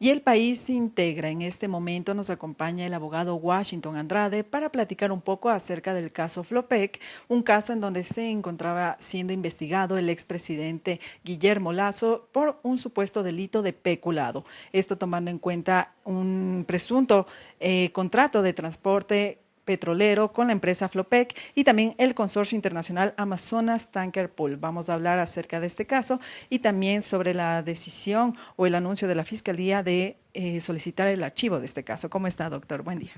Y el país se integra. En este momento nos acompaña el abogado Washington Andrade para platicar un poco acerca del caso Flopec, un caso en donde se encontraba siendo investigado el expresidente Guillermo Lasso por un supuesto delito de peculado. Esto tomando en cuenta un presunto contrato de transporte petrolero con la empresa Flopec y también el consorcio internacional Amazonas Tanker Pool. Vamos a hablar acerca de este caso y también sobre la decisión o el anuncio de la Fiscalía de solicitar el archivo de este caso. ¿Cómo está, doctor? Buen día.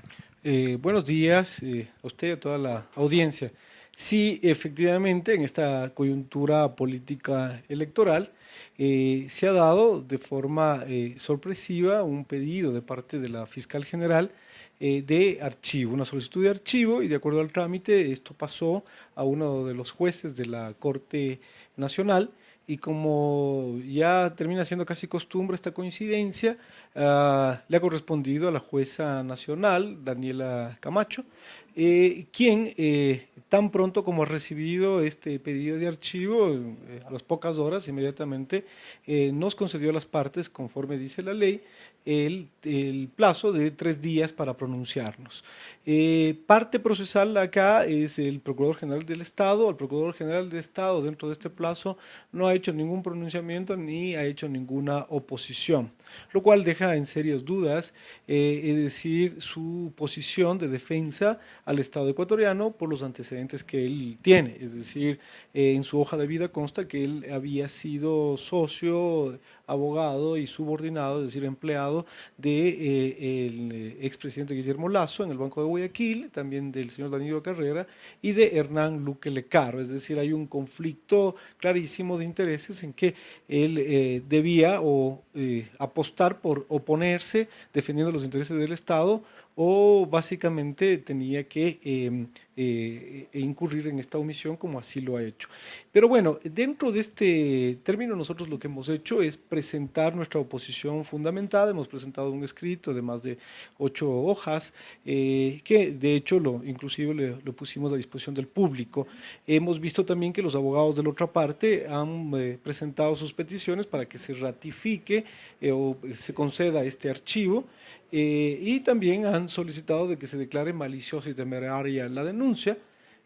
Buenos días a usted y a toda la audiencia. Sí, efectivamente, en esta coyuntura política electoral se ha dado de forma sorpresiva un pedido de parte de la fiscal general de archivo, una solicitud de archivo, y de acuerdo al trámite esto pasó a uno de los jueces de la Corte Nacional. Y como ya termina siendo casi costumbre esta coincidencia, le ha correspondido a la jueza nacional, Daniela Camacho, quien tan pronto como ha recibido este pedido de archivo, a las pocas horas inmediatamente nos concedió a las partes, conforme dice la ley, el plazo de 3 días para pronunciarnos. Parte procesal acá es el Procurador General del Estado. El Procurador General del Estado dentro de este plazo no ha hecho ningún pronunciamiento ni ha hecho ninguna oposición, lo cual deja en serias dudas, es decir, su posición de defensa al Estado ecuatoriano por los antecedentes que él tiene. Es decir, en su hoja de vida consta que él había sido socio, abogado y subordinado, es decir, empleado de el expresidente Guillermo Lasso en el Banco de Guayaquil, también del señor Danilo Carrera y de Hernán Luque Lecaro. Es decir, hay un conflicto clarísimo de intereses en que él debía apostar por oponerse defendiendo los intereses del Estado, o básicamente tenía que incurrir en esta omisión, como así lo ha hecho. Pero bueno, dentro de este término nosotros lo que hemos hecho es presentar nuestra oposición fundamentada. Hemos presentado un escrito de más de 8 hojas, que de hecho inclusive lo pusimos a disposición del público. Hemos visto también que los abogados de la otra parte han presentado sus peticiones para que se ratifique o se conceda este archivo. Y también han solicitado de que se declare maliciosa y temeraria la denuncia.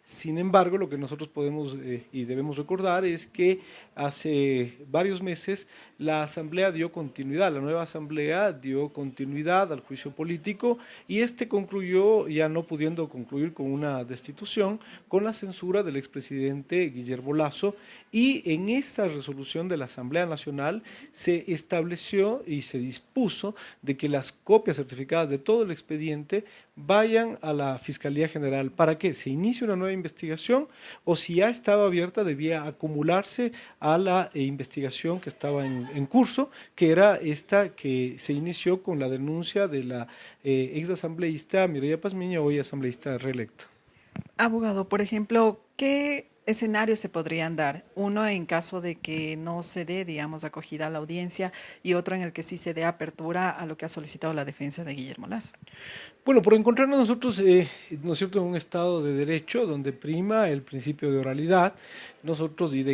Sin embargo, lo que nosotros podemos y debemos recordar es que hace varios meses la Asamblea dio continuidad, la nueva Asamblea dio continuidad al juicio político, y este concluyó, ya no pudiendo concluir con una destitución, con la censura del expresidente Guillermo Lasso. Y en esta resolución de la Asamblea Nacional se estableció y se dispuso de que las copias certificadas de todo el expediente vayan a la Fiscalía General para que se inicie una nueva investigación, o si ya estaba abierta debía acumularse a la investigación que estaba en curso, que era esta que se inició con la denuncia de la exasambleísta Mireya Pazmiño, hoy asambleísta reelecta. Abogado, por ejemplo, ¿qué escenarios se podrían dar? Uno en caso de que no se dé, digamos, acogida a la audiencia, y otro en el que sí se dé apertura a lo que ha solicitado la defensa de Guillermo Lasso. Bueno, por encontrarnos nosotros, ¿no es cierto?, en un estado de derecho donde prima el principio de oralidad, nosotros y de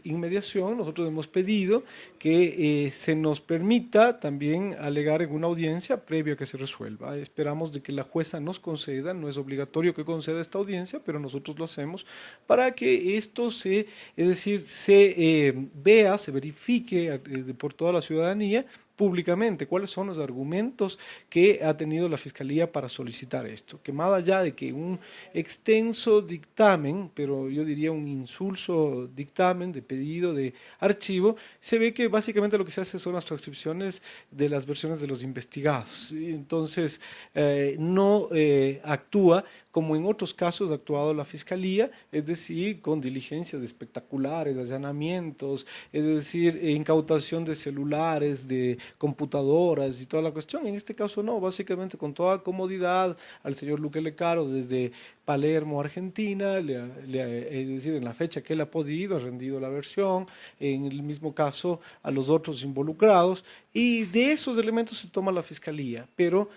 inmediación, nosotros hemos pedido que se nos permita también alegar en una audiencia previa a que se resuelva. Esperamos de que la jueza nos conceda, no es obligatorio que conceda esta audiencia, pero nosotros lo hacemos para que esto es decir, se vea, se verifique por toda la ciudadanía públicamente cuáles son los argumentos que ha tenido la Fiscalía para solicitar esto, que más allá de que un extenso dictamen, pero yo diría un insulso dictamen de pedido de archivo, se ve que básicamente lo que se hace son las transcripciones de las versiones de los investigados. Entonces, no actúa como en otros casos ha actuado la Fiscalía, es decir, con diligencias espectaculares, allanamientos, es decir, incautación de celulares, de computadoras y toda la cuestión. En este caso no, básicamente con toda comodidad al señor Luque Lecaro desde Palermo, Argentina, es decir, en la fecha que él ha podido, ha rendido la versión, en el mismo caso a los otros involucrados, y de esos elementos se toma la Fiscalía, pero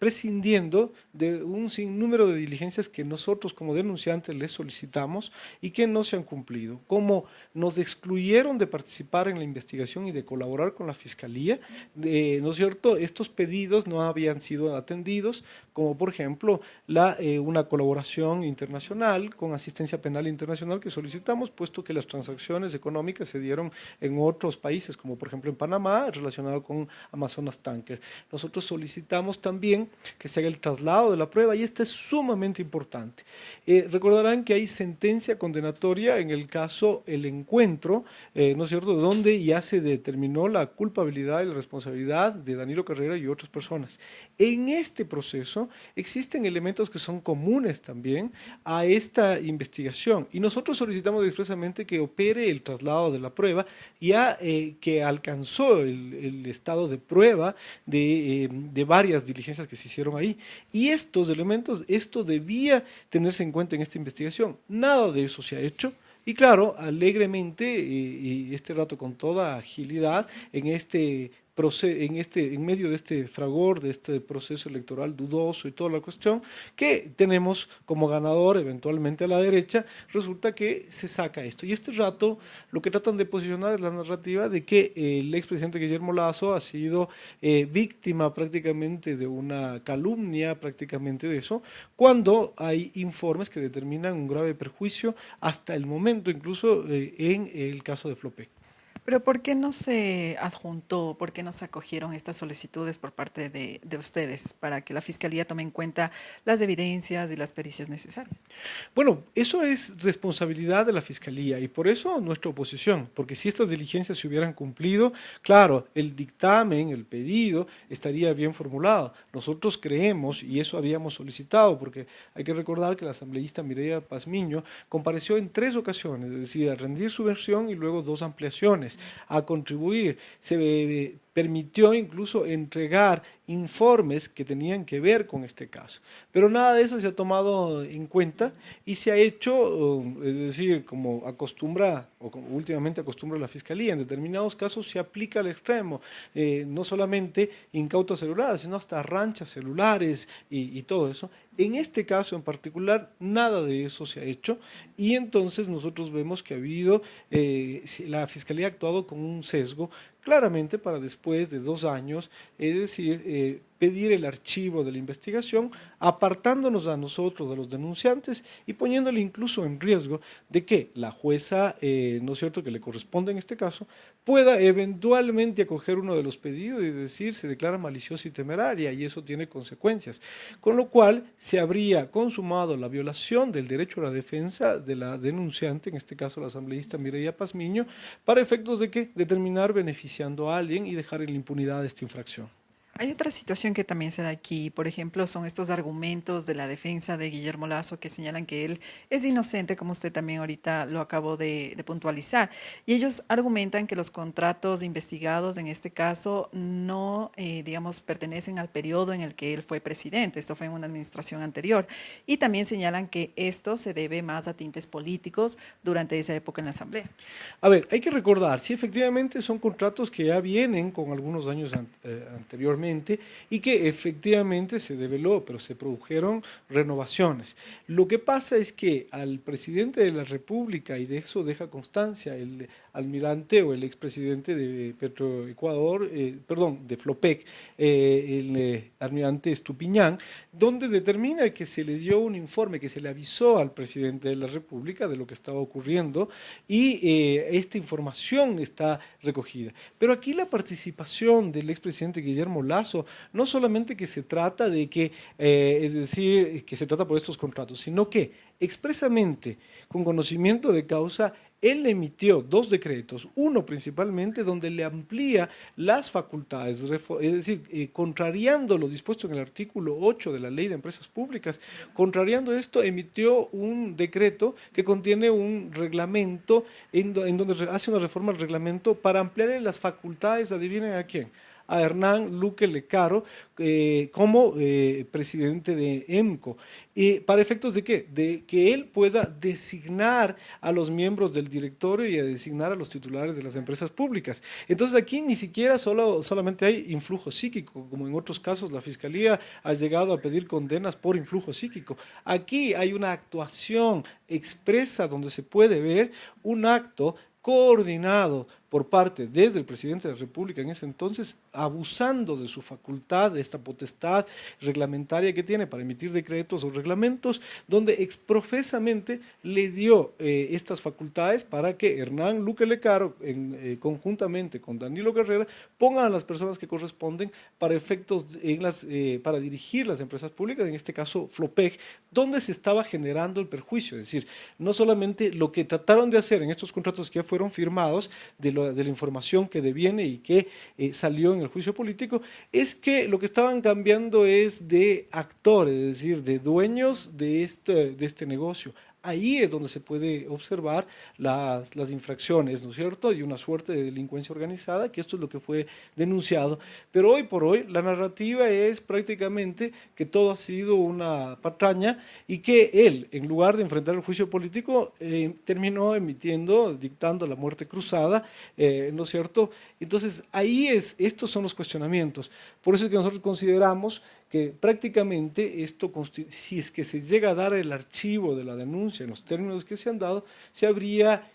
prescindiendo de un sinnúmero de diligencias que nosotros como denunciantes les solicitamos y que no se han cumplido, como nos excluyeron de participar en la investigación y de colaborar con la Fiscalía. Fiscalía, ¿no es cierto? Estos pedidos no habían sido atendidos, como por ejemplo una colaboración internacional con asistencia penal internacional que solicitamos, puesto que las transacciones económicas se dieron en otros países, como por ejemplo en Panamá, relacionado con Amazonas Tanker. Nosotros solicitamos también que se haga el traslado de la prueba y esto es sumamente importante. Recordarán que hay sentencia condenatoria en el caso El Encuentro, ¿no es cierto?, donde ya se determinó la culpabilidad y la responsabilidad de Danilo Carrera y otras personas. En este proceso existen elementos que son comunes también a esta investigación y nosotros solicitamos expresamente que opere el traslado de la prueba ya que alcanzó el estado de prueba de varias diligencias que se hicieron ahí. Y estos elementos, esto debía tenerse en cuenta en esta investigación. Nada de eso se ha hecho. Y claro, alegremente y este rato con toda agilidad en medio de este fragor, de este proceso electoral dudoso y toda la cuestión, que tenemos como ganador eventualmente a la derecha, resulta que se saca esto. Y este rato lo que tratan de posicionar es la narrativa de que el expresidente Guillermo Lasso ha sido víctima prácticamente de una calumnia, prácticamente de eso, cuando hay informes que determinan un grave perjuicio hasta el momento, incluso en el caso de Flopec. Pero ¿por qué no se adjuntó, por qué no se acogieron estas solicitudes por parte de ustedes para que la Fiscalía tome en cuenta las evidencias y las pericias necesarias? Bueno, eso es responsabilidad de la Fiscalía y por eso nuestra oposición, porque si estas diligencias se hubieran cumplido, claro, el dictamen, el pedido estaría bien formulado. Nosotros creemos, y eso habíamos solicitado, porque hay que recordar que la asambleísta Mireya Pazmiño compareció en 3 ocasiones, es decir, a rendir su versión y luego 2 ampliaciones, a contribuir. Se permitió incluso entregar informes que tenían que ver con este caso. Pero nada de eso se ha tomado en cuenta y se ha hecho, es decir, como acostumbra, o como últimamente acostumbra la Fiscalía, en determinados casos se aplica al extremo, no solamente incautos celulares, sino hasta ranchas celulares y todo eso. En este caso en particular, nada de eso se ha hecho y entonces nosotros vemos que ha habido, la Fiscalía ha actuado con un sesgo claramente para después de 2 años, es decir, pedir el archivo de la investigación, apartándonos a nosotros de los denunciantes y poniéndole incluso en riesgo de que la jueza, ¿no es cierto?, que le corresponde en este caso, pueda eventualmente acoger uno de los pedidos y decir se declara maliciosa y temeraria y eso tiene consecuencias. Con lo cual se habría consumado la violación del derecho a la defensa de la denunciante, en este caso la asambleísta Mireya Pazmiño, para efectos de que determinar beneficiando a alguien y dejar en la impunidad esta infracción. Hay otra situación que también se da aquí, por ejemplo, son estos argumentos de la defensa de Guillermo Lasso que señalan que él es inocente, como usted también ahorita lo acabó de puntualizar. Y ellos argumentan que los contratos investigados en este caso no, digamos, pertenecen al periodo en el que él fue presidente. Esto fue en una administración anterior. Y también señalan que esto se debe más a tintes políticos durante esa época en la Asamblea. A ver, hay que recordar, sí, efectivamente son contratos que ya vienen con algunos años anteriormente y que efectivamente se develó, pero se produjeron renovaciones. Lo que pasa es que al presidente de la República, y de eso deja constancia el almirante o el expresidente de Petroecuador, de Flopec, el almirante Estupiñán, donde determina que se le dio un informe, que se le avisó al presidente de la República de lo que estaba ocurriendo y esta información está recogida. Pero aquí la participación del expresidente Guillermo Lasso, no solamente que se trata de que, es decir, que se trata por estos contratos, sino que expresamente, con conocimiento de causa, él emitió 2 decretos, uno principalmente donde le amplía las facultades, es decir, contrariando lo dispuesto en el artículo 8 de la Ley de Empresas Públicas, contrariando esto, emitió un decreto que contiene un reglamento en donde hace una reforma al reglamento para ampliarle las facultades, adivinen a quién, a Hernán Luque Lecaro como presidente de EMCO. ¿Para efectos de qué? De que él pueda designar a los miembros del directorio y a designar a los titulares de las empresas públicas. Entonces aquí ni siquiera solamente hay influjo psíquico, como en otros casos la Fiscalía ha llegado a pedir condenas por influjo psíquico. Aquí hay una actuación expresa donde se puede ver un acto coordinado por parte desde el presidente de la República en ese entonces, abusando de su facultad, de esta potestad reglamentaria que tiene para emitir decretos o reglamentos, donde exprofesamente le dio estas facultades para que Hernán Luque Lecaro, conjuntamente con Danilo Carrera, pongan a las personas que corresponden para efectos para dirigir las empresas públicas, en este caso Flopec, donde se estaba generando el perjuicio. Es decir, no solamente lo que trataron de hacer en estos contratos que ya fueron firmados, de la información que deviene y que salió en el juicio político, es que lo que estaban cambiando es de actores, es decir, de dueños de este negocio. Ahí es donde se puede observar las infracciones, ¿no es cierto? Y una suerte de delincuencia organizada, que esto es lo que fue denunciado. Pero hoy por hoy la narrativa es prácticamente que todo ha sido una patraña y que él, en lugar de enfrentar el juicio político, terminó dictando la muerte cruzada, ¿no es cierto? Entonces, estos son los cuestionamientos. Por eso es que nosotros consideramos que prácticamente esto, si es que se llega a dar el archivo de la denuncia en los términos que se han dado, se habría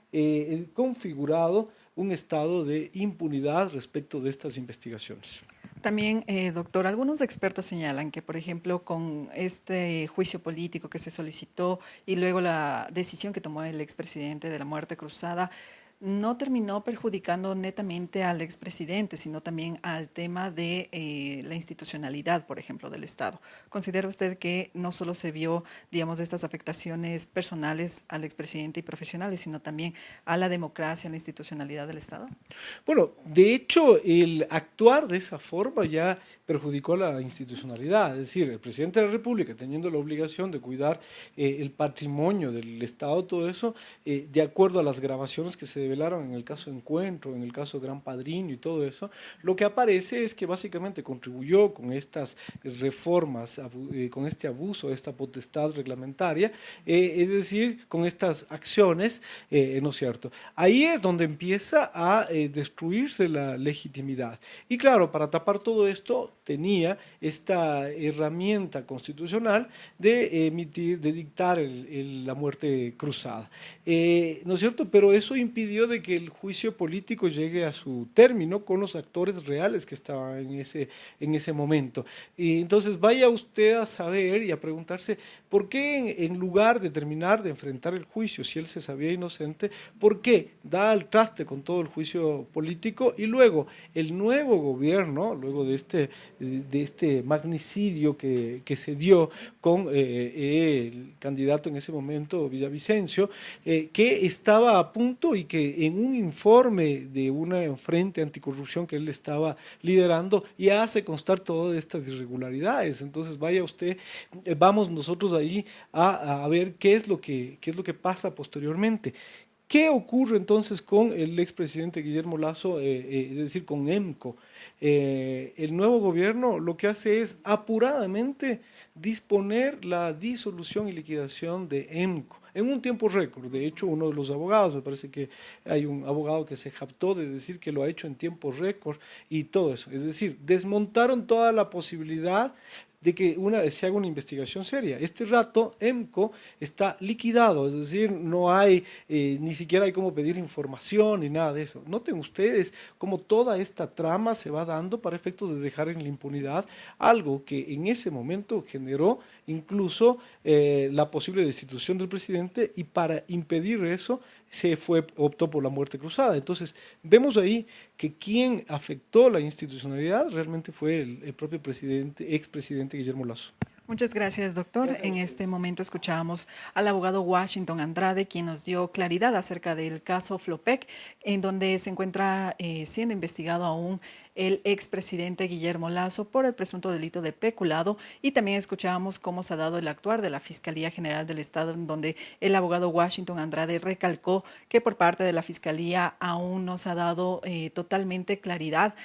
configurado un estado de impunidad respecto de estas investigaciones. También, doctor, algunos expertos señalan que, por ejemplo, con este juicio político que se solicitó y luego la decisión que tomó el expresidente de la muerte cruzada, no terminó perjudicando netamente al expresidente, sino también al tema de la institucionalidad, por ejemplo, del Estado. ¿Considera usted que no solo se vio, digamos, estas afectaciones personales al expresidente y profesionales, sino también a la democracia, a la institucionalidad del Estado? Bueno, de hecho, el actuar de esa forma ya perjudicó a la institucionalidad, es decir, el presidente de la República, teniendo la obligación de cuidar el patrimonio del Estado, todo eso, de acuerdo a las grabaciones que se develaron en el caso Encuentro, en el caso Gran Padrino y todo eso, lo que aparece es que básicamente contribuyó con estas reformas, con este abuso, esta potestad reglamentaria, es decir, con estas acciones, ¿no es cierto? Ahí es donde empieza a destruirse la legitimidad. Y claro, para tapar todo esto, tenía esta herramienta constitucional de dictar la muerte cruzada, ¿no es cierto? Pero eso impidió de que el juicio político llegue a su término con los actores reales que estaban en ese momento. Y entonces vaya usted a saber y a preguntarse por qué en lugar de terminar de enfrentar el juicio, si él se sabía inocente, ¿por qué da al traste con todo el juicio político y luego el nuevo gobierno, luego de este magnicidio que se dio con el candidato en ese momento, Villavicencio, que estaba a punto y que en un informe de una frente anticorrupción que él estaba liderando ya hace constar todas estas irregularidades? Entonces vaya usted, vamos nosotros ahí a ver qué es lo que pasa posteriormente. ¿Qué ocurre entonces con el expresidente Guillermo Lasso, es decir, con EMCO? El nuevo gobierno lo que hace es apuradamente disponer la disolución y liquidación de EMCO en un tiempo récord. De hecho, uno de los abogados, me parece que hay un abogado que se jactó de decir que lo ha hecho en tiempo récord y todo eso. Es decir, desmontaron toda la posibilidad de que se haga una investigación seria. Este rato, EMCO está liquidado, es decir, no hay, ni siquiera hay cómo pedir información ni nada de eso. Noten ustedes cómo toda esta trama se va dando para efectos de dejar en la impunidad algo que en ese momento generó incluso la posible destitución del presidente, y para impedir eso optó por la muerte cruzada. Entonces, vemos ahí que quien afectó la institucionalidad realmente fue el propio expresidente Guillermo Lasso. Muchas gracias, doctor. En este momento escuchábamos al abogado Washington Andrade, quien nos dio claridad acerca del caso Flopec, en donde se encuentra siendo investigado aún el expresidente Guillermo Lasso por el presunto delito de peculado, y también escuchábamos cómo se ha dado el actuar de la Fiscalía General del Estado, en donde el abogado Washington Andrade recalcó que por parte de la Fiscalía aún no se ha dado totalmente claridad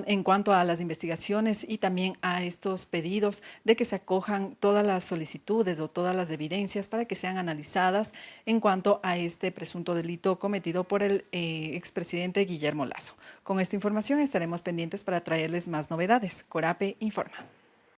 en cuanto a las investigaciones y también a estos pedidos de que se acojan todas las solicitudes o todas las evidencias para que sean analizadas en cuanto a este presunto delito cometido por el expresidente Guillermo Lasso. Con esta información estaremos pendientes para traerles más novedades. Corape informa.